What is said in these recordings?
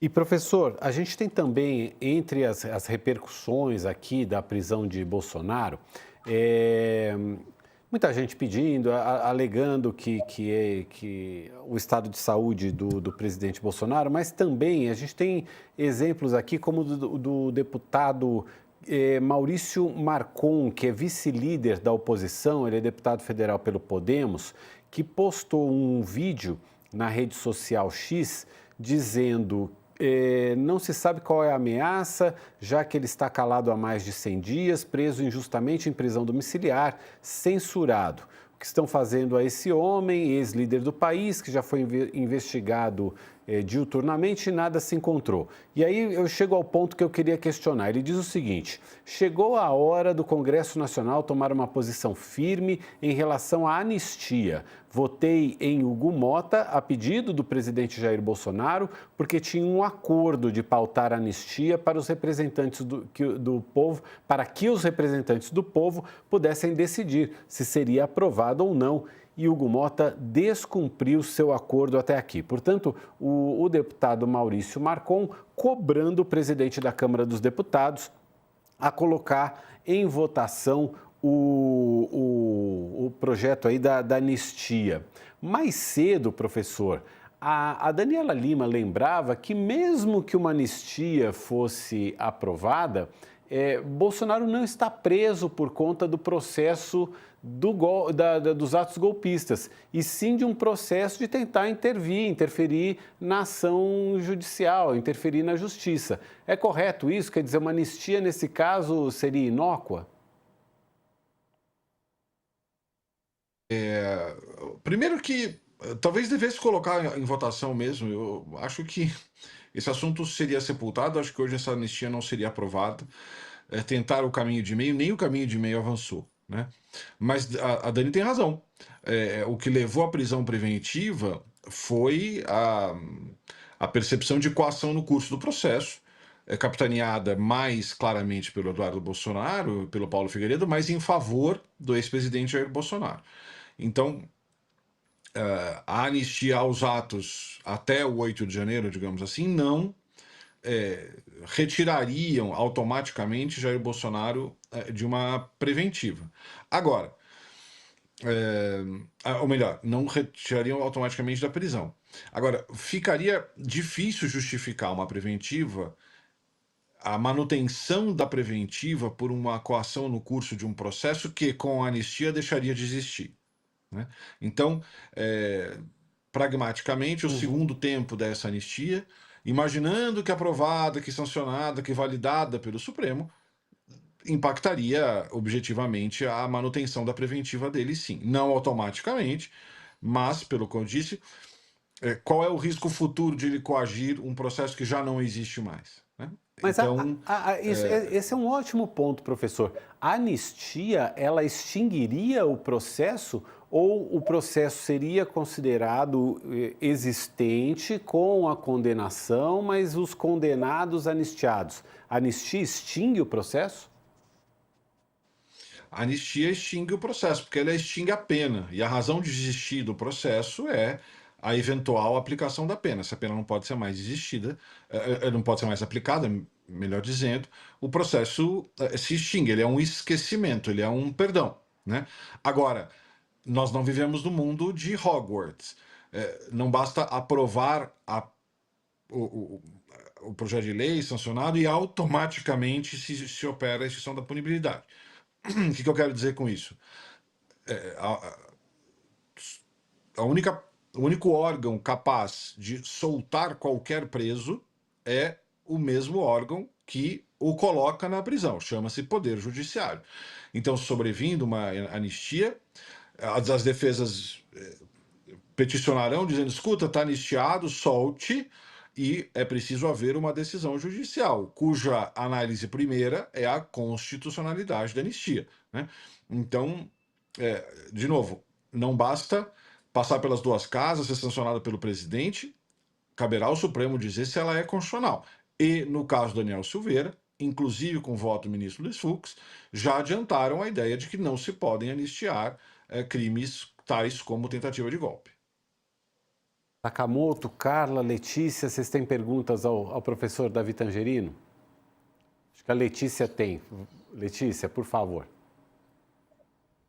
E professor, a gente tem também, entre as repercussões aqui da prisão de Bolsonaro, eh, muita gente pedindo, alegando que o estado de saúde do presidente Bolsonaro, mas também a gente tem exemplos aqui como do deputado Maurício Marcon, que é vice-líder da oposição, ele é deputado federal pelo Podemos, que postou um vídeo na rede social X dizendo não se sabe qual é a ameaça, já que ele está calado há mais de 100 dias, preso injustamente em prisão domiciliar, censurado. O que estão fazendo a esse homem, ex-líder do país, que já foi investigado diuturnamente e nada se encontrou. E aí eu chego ao ponto que eu queria questionar. Ele diz o seguinte: chegou a hora do Congresso Nacional tomar uma posição firme em relação à anistia. Votei em Hugo Mota a pedido do presidente Jair Bolsonaro, porque tinha um acordo de pautar a anistia para os representantes do povo, para que os representantes do povo pudessem decidir se seria aprovado ou não. E Hugo Mota descumpriu seu acordo até aqui. Portanto, o deputado Maurício Marcon cobrando o presidente da Câmara dos Deputados a colocar em votação o projeto aí da anistia. Mais cedo, professor, a Daniela Lima lembrava que mesmo que uma anistia fosse aprovada, Bolsonaro não está preso por conta do processo dos atos golpistas, e sim de um processo de tentar interferir na ação judicial, interferir na justiça. É correto isso? Quer dizer, uma anistia nesse caso seria inócua? Primeiro que talvez devesse colocar em votação mesmo. Eu acho que esse assunto seria sepultado. Acho que hoje essa anistia não seria aprovada. Tentaram o caminho de meio, nem o caminho de meio avançou, né? Mas a Dani tem razão. O que levou à prisão preventiva foi a percepção de coação no curso do processo, capitaneada mais claramente pelo Eduardo Bolsonaro, pelo Paulo Figueiredo, mas em favor do ex-presidente Jair Bolsonaro. Então, a anistia aos atos até o 8 de janeiro, digamos assim, não retirariam automaticamente Jair Bolsonaro de uma preventiva. Agora, ou melhor, não retirariam automaticamente da prisão. Agora, ficaria difícil justificar uma preventiva, a manutenção da preventiva por uma coação no curso de um processo que, com a anistia, deixaria de existir, né? Então, pragmaticamente, o Uhum. segundo tempo dessa anistia, imaginando que aprovada, que sancionada, que validada pelo Supremo, impactaria objetivamente a manutenção da preventiva dele, sim. Não automaticamente, mas, pelo que eu disse, qual é o risco futuro de ele coagir um processo que já não existe mais, né? Mas Então, esse é um ótimo ponto, professor. A anistia, ela extinguiria o processo ou o processo seria considerado existente com a condenação, mas os condenados anistiados? A anistia extingue o processo? a anistia extingue o processo, porque ela extingue a pena. E a razão de existir do processo é a eventual aplicação da pena. Se a pena não pode ser mais existida, não pode ser mais aplicada, melhor dizendo, o processo se extingue. Ele é um esquecimento, ele é um perdão, né? Agora, nós não vivemos no mundo de Hogwarts. Não basta aprovar o, o, o projeto de lei sancionado e automaticamente se opera a extinção da punibilidade. O que eu quero dizer com isso? É, a, a única, o único órgão capaz de soltar qualquer preso é o mesmo órgão que o coloca na prisão, chama-se Poder Judiciário. Então, sobrevindo uma anistia, as defesas peticionarão dizendo: escuta, está anistiado, solte, e é preciso haver uma decisão judicial, cuja análise primeira é a constitucionalidade da anistia, né? Então, de novo, não basta passar pelas duas casas, ser sancionada pelo presidente, caberá ao Supremo dizer se ela é constitucional. E, no caso do Daniel Silveira, inclusive com o voto do ministro Luiz Fux, já adiantaram a ideia de que não se podem anistiar crimes tais como tentativa de golpe. Sakamoto, Carla, Letícia, vocês têm perguntas ao professor Davi Tangerino? Acho que a Letícia tem. Letícia, por favor.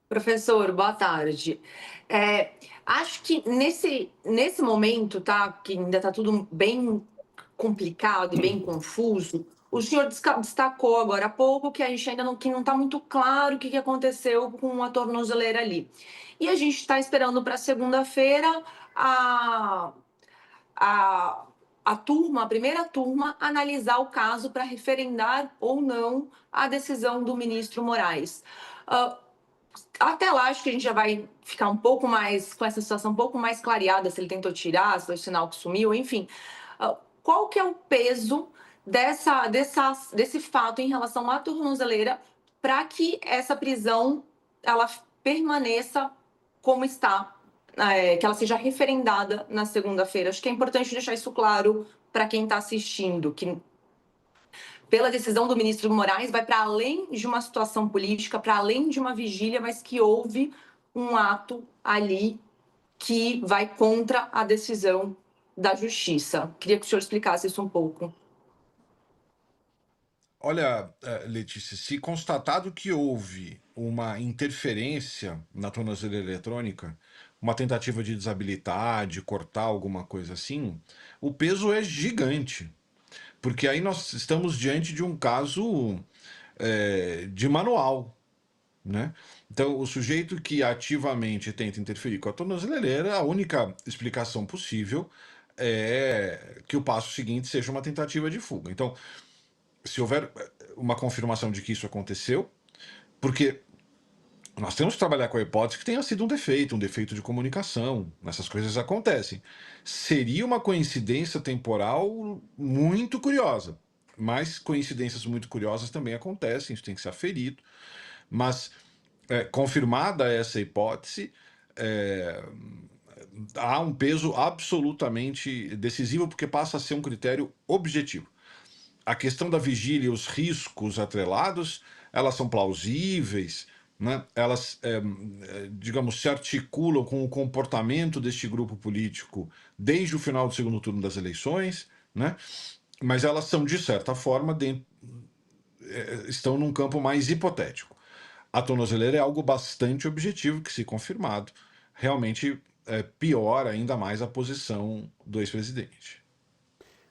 Professor, boa tarde. Acho que nesse momento, tá, que ainda está tudo bem complicado e bem confuso, o senhor destacou agora há pouco que a gente ainda não está muito claro o que aconteceu com a tornozeleira ali. E a gente está esperando para segunda-feira a primeira turma, analisar o caso para referendar ou não a decisão do ministro Moraes. Até lá, acho que a gente já vai ficar um pouco mais, com essa situação um pouco mais clareada, se ele tentou tirar, se foi o sinal que sumiu, enfim. Qual que é o peso desse fato em relação à tornozeleira para que essa prisão ela permaneça como está, que ela seja referendada na segunda-feira? Acho que é importante deixar isso claro para quem está assistindo, que pela decisão do ministro Moraes, vai para além de uma situação política, para além de uma vigília, mas que houve um ato ali que vai contra a decisão da Justiça. Queria que o senhor explicasse isso um pouco. Olha, Letícia, se constatado que houve uma interferência na tornozeleira eletrônica, uma tentativa de desabilitar, de cortar alguma coisa assim, o peso é gigante. Porque aí nós estamos diante de um caso de manual, né? Então, o sujeito que ativamente tenta interferir com a tornozeleira, a única explicação possível é que o passo seguinte seja uma tentativa de fuga. Então, se houver uma confirmação de que isso aconteceu, porque nós temos que trabalhar com a hipótese que tenha sido um defeito de comunicação, essas coisas acontecem. Seria uma coincidência temporal muito curiosa, mas coincidências muito curiosas também acontecem, isso tem que ser aferido. Mas, confirmada essa hipótese, há um peso absolutamente decisivo, porque passa a ser um critério objetivo. A questão da vigília e os riscos atrelados, elas são plausíveis, né? Elas, digamos, se articulam com o comportamento deste grupo político desde o final do segundo turno das eleições, né? Mas elas são, de certa forma, estão num campo mais hipotético. A tornozeleira é algo bastante objetivo que, se confirmado, realmente piora ainda mais a posição do ex-presidente.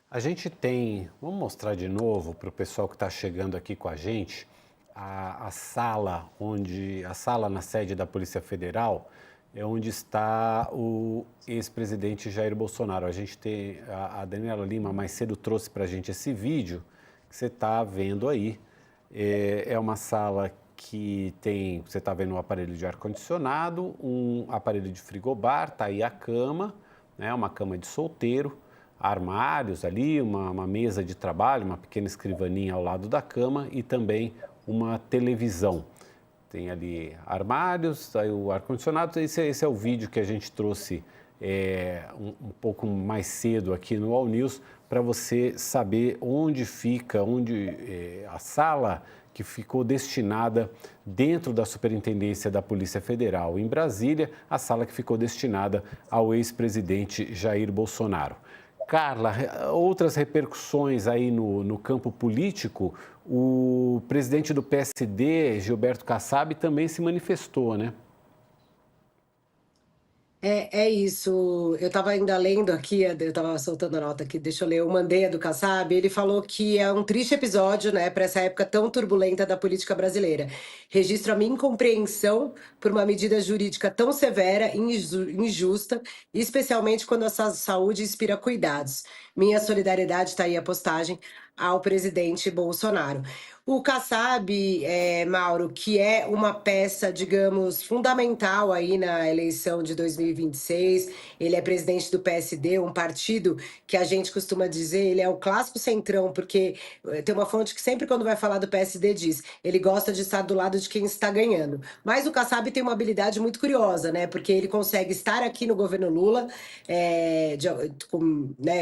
A gente tem, vamos mostrar de novo para o pessoal que está chegando aqui com a gente, a sala na sede da Polícia Federal é onde está o ex-presidente Jair Bolsonaro. A Daniela Lima mais cedo trouxe para a gente esse vídeo que você está vendo aí. É uma sala que você está vendo um aparelho de ar-condicionado, um aparelho de frigobar, está aí a cama, né, uma cama de solteiro, armários ali, uma mesa de trabalho, uma pequena escrivaninha ao lado da cama e também uma televisão. Tem ali armários, aí o ar-condicionado. Esse é o vídeo que a gente trouxe um pouco mais cedo aqui no All News para você saber onde fica, a sala que ficou destinada dentro da Superintendência da Polícia Federal em Brasília, a sala que ficou destinada ao ex-presidente Jair Bolsonaro. Carla, outras repercussões aí no campo político, o presidente do PSD, Gilberto Kassab, também se manifestou, né? É isso. Eu estava ainda lendo aqui, eu estava soltando a nota aqui, deixa eu ler. Eu mandei a do Kassab. Ele falou que é um triste episódio, né, para essa época tão turbulenta da política brasileira. Registro a minha incompreensão por uma medida jurídica tão severa e injusta, especialmente quando a saúde inspira cuidados. Minha solidariedade, está aí a postagem, ao presidente Bolsonaro. O Kassab, Mauro, que é uma peça, digamos, fundamental aí na eleição de 2026, ele é presidente do PSD, um partido que a gente costuma dizer, ele é o clássico centrão, porque tem uma fonte que sempre quando vai falar do PSD diz, ele gosta de estar do lado de quem está ganhando. Mas o Kassab tem uma habilidade muito curiosa, né? Porque ele consegue estar aqui no governo Lula,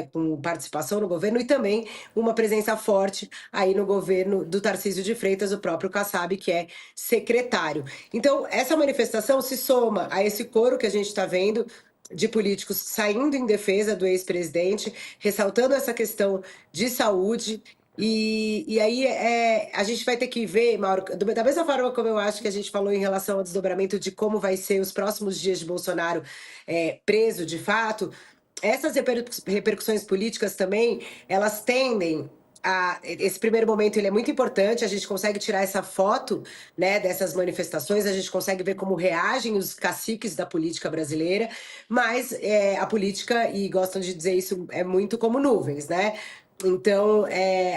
com participação no governo e também uma presença forte aí no governo do Tarcísio de Freitas, o próprio Kassab, que é secretário. Então, essa manifestação se soma a esse coro que a gente está vendo de políticos saindo em defesa do ex-presidente, ressaltando essa questão de saúde. E aí a gente vai ter que ver, Mauro, da mesma forma como eu acho que a gente falou em relação ao desdobramento de como vai ser os próximos dias de Bolsonaro preso de fato, essas repercussões políticas também, elas tendem esse primeiro momento ele é muito importante, a gente consegue tirar essa foto, né, dessas manifestações, a gente consegue ver como reagem os caciques da política brasileira, mas a política, e gostam de dizer isso, é muito como nuvens, né? Então,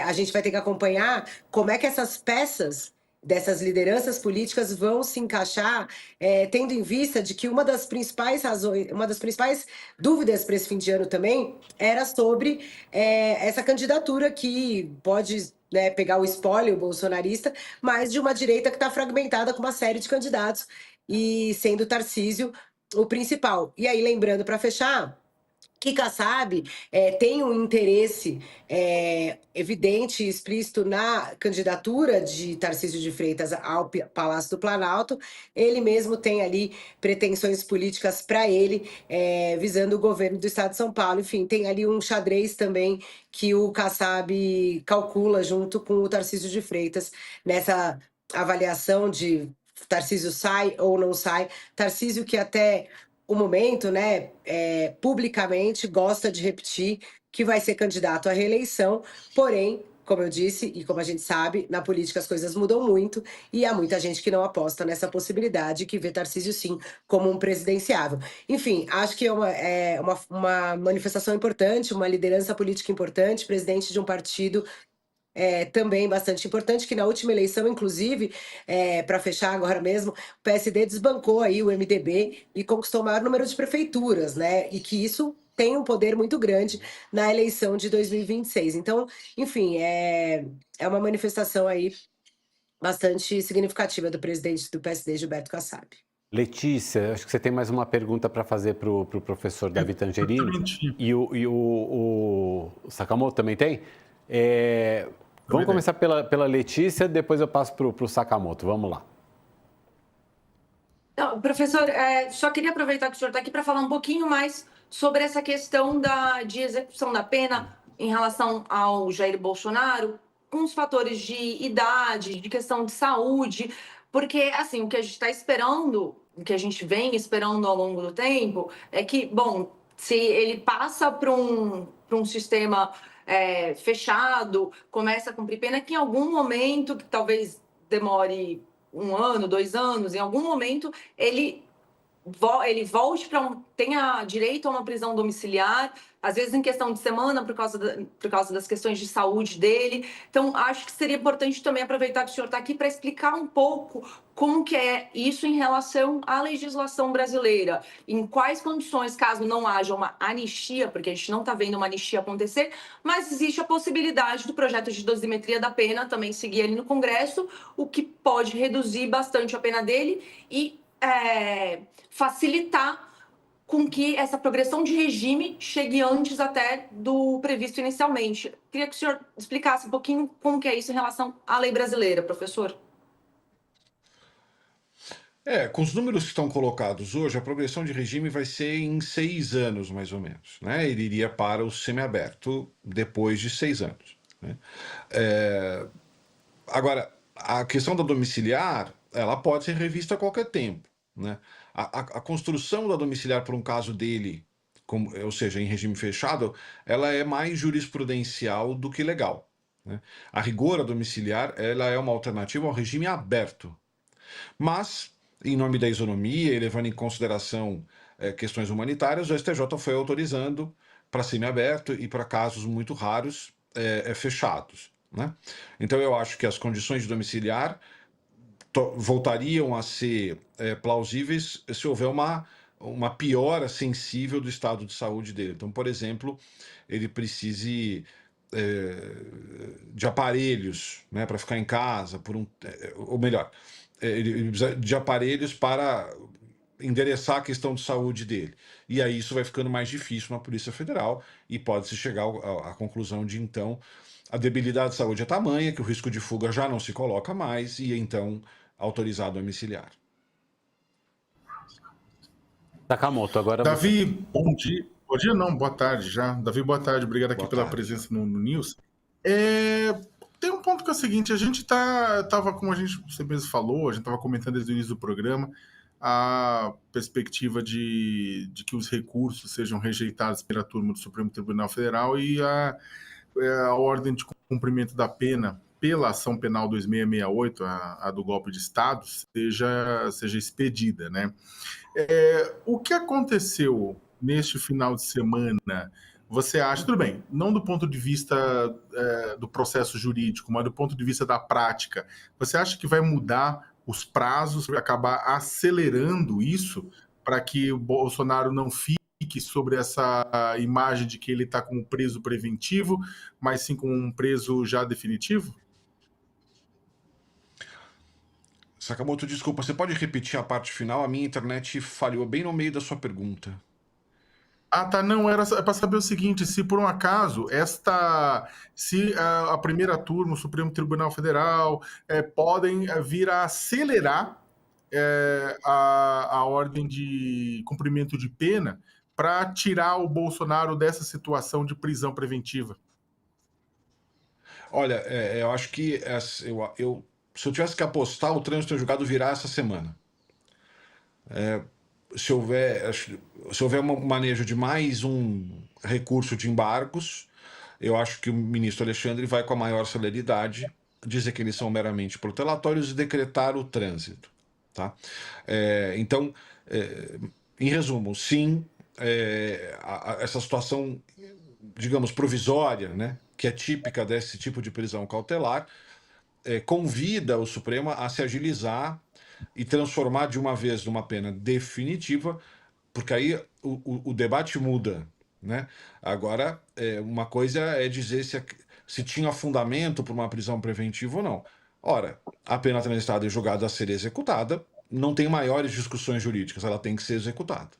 a gente vai ter que acompanhar como é que essas peças dessas lideranças políticas vão se encaixar, tendo em vista de que uma das principais razões, uma das principais dúvidas para esse fim de ano também era sobre essa candidatura que pode, né, pegar o espólio bolsonarista, mas de uma direita que está fragmentada com uma série de candidatos e sendo Tarcísio o principal. E aí, lembrando para fechar, que Kassab tem um interesse evidente e explícito na candidatura de Tarcísio de Freitas ao Palácio do Planalto. Ele mesmo tem ali pretensões políticas para ele, visando o governo do Estado de São Paulo. Enfim, tem ali um xadrez também que o Kassab calcula junto com o Tarcísio de Freitas nessa avaliação de Tarcísio sai ou não sai. Tarcísio que até o momento, né, publicamente gosta de repetir que vai ser candidato à reeleição, porém, como eu disse e como a gente sabe, na política as coisas mudam muito e há muita gente que não aposta nessa possibilidade, que vê Tarcísio sim como um presidenciável. Enfim, acho que é uma manifestação importante, uma liderança política importante, presidente de um partido também bastante importante, que na última eleição, inclusive, para fechar agora mesmo, o PSD desbancou aí o MDB e conquistou o maior número de prefeituras, né? E que isso tem um poder muito grande na eleição de 2026. Então, enfim, é uma manifestação aí bastante significativa do presidente do PSD, Gilberto Kassab. Letícia, acho que você tem mais uma pergunta para fazer para o professor Davi Tangerini. Exatamente. E o Sakamoto também tem? Vamos começar pela Letícia, depois eu passo para o Sakamoto. Vamos lá. Não, professor, só queria aproveitar que o senhor está aqui para falar um pouquinho mais sobre essa questão de execução da pena em relação ao Jair Bolsonaro, com os fatores de idade, de questão de saúde, porque, assim, o que a gente está esperando, o que a gente vem esperando ao longo do tempo, é que, bom, se ele passa para um sistema fechado, começa a cumprir pena, que em algum momento, que talvez demore 1 ano, 2 anos, em algum momento ele volte tenha direito a uma prisão domiciliar, às vezes em questão de semana, por causa das questões de saúde dele. Então, acho que seria importante também aproveitar que o senhor está aqui para explicar um pouco como que é isso em relação à legislação brasileira, em quais condições, caso não haja uma anistia, porque a gente não está vendo uma anistia acontecer, mas existe a possibilidade do projeto de dosimetria da pena também seguir ali no Congresso, o que pode reduzir bastante a pena dele e facilitar com que essa progressão de regime chegue antes até do previsto inicialmente. Queria que o senhor explicasse um pouquinho como que é isso em relação à lei brasileira, professor. Com os números que estão colocados hoje, a progressão de regime vai ser em 6 anos, mais ou menos, né? Ele iria para o semiaberto depois de 6 anos, né? Agora, a questão da domiciliar, ela pode ser revista a qualquer tempo, né? A construção da domiciliar por um caso dele, ou seja, em regime fechado, ela é mais jurisprudencial do que legal, né? A rigor, a domiciliar, ela é uma alternativa ao regime aberto. Mas, em nome da isonomia e levando em consideração questões humanitárias, o STJ foi autorizando para semiaberto e para casos muito raros fechados, né? Então, eu acho que as condições de domiciliar voltariam a ser plausíveis se houver uma piora sensível do estado de saúde dele. Então, por exemplo, ele precise de aparelhos, né, para ficar em casa, ou melhor, ele precisa de aparelhos para endereçar a questão de saúde dele. E aí isso vai ficando mais difícil na Polícia Federal e pode-se chegar à conclusão de, então, a debilidade de saúde é tamanha que o risco de fuga já não se coloca mais e, então, autorizado a domiciliar. Sakamoto, agora você. Davi, bom dia. Bom dia não, boa tarde já. Davi, boa tarde. Obrigado aqui Boa pela tarde. presença no News. Tem um ponto que é o seguinte, a gente tava, como você mesmo falou, a gente estava comentando desde o início do programa, a perspectiva de que os recursos sejam rejeitados pela turma do Supremo Tribunal Federal e a ordem de cumprimento da pena pela ação penal 2668, a do golpe de Estado, seja expedida, né? O que aconteceu neste final de semana, você acha, tudo bem, não do ponto de vista do processo jurídico, mas do ponto de vista da prática, você acha que vai mudar os prazos, vai acabar acelerando isso para que o Bolsonaro não fique sobre essa imagem de que ele está com um preso preventivo, mas sim com um preso já definitivo? Sakamoto, desculpa, você pode repetir a parte final? A minha internet falhou bem no meio da sua pergunta. Ah, tá, não, era para saber o seguinte, se por um acaso se a primeira turma, o Supremo Tribunal Federal, podem vir a acelerar a ordem de cumprimento de pena para tirar o Bolsonaro dessa situação de prisão preventiva. Olha, eu acho que se eu tivesse que apostar, o trânsito em julgado virá essa semana. Se houver um manejo de mais um recurso de embargos, eu acho que o ministro Alexandre vai com a maior celeridade dizer que eles são meramente protelatórios e decretar o trânsito. Tá? Então, em resumo, sim, essa situação, digamos, provisória, né, que é típica desse tipo de prisão cautelar, convida o Supremo a se agilizar e transformar de uma vez numa pena definitiva, porque aí o debate muda, né? Agora, uma coisa é dizer se tinha fundamento para uma prisão preventiva ou não. Ora, a pena transitada e julgada a ser executada, não tem maiores discussões jurídicas, ela tem que ser executada.